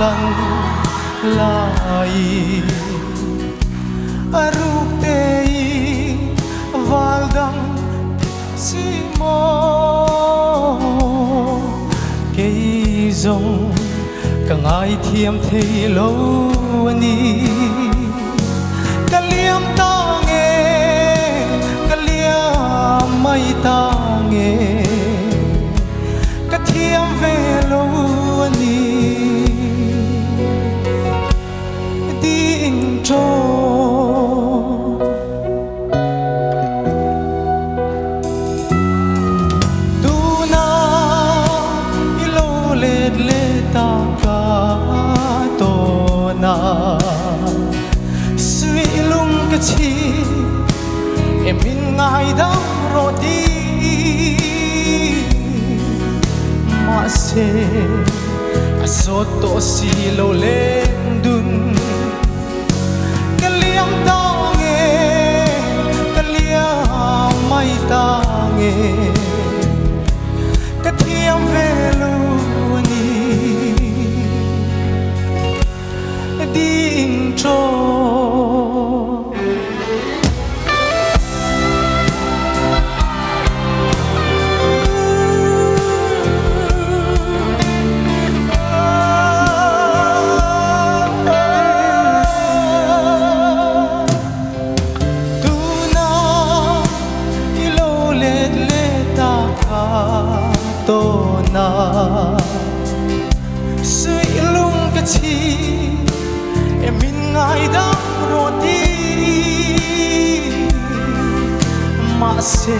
lan lai aruk tei valdang simo kei zong kangai thiam thei lo ani kaliam ta nge kaliam mai ta nge kathiam ve lo ani ding cho tu na ilo let le ta ka to na sui lung ka chi em min ngai da ro di ma se asoto si lo len dun kaliam ta nge kaliam mai ta nge kathiam velu ani ding cho to na sui lung ka chi em min ngai da ro di ma se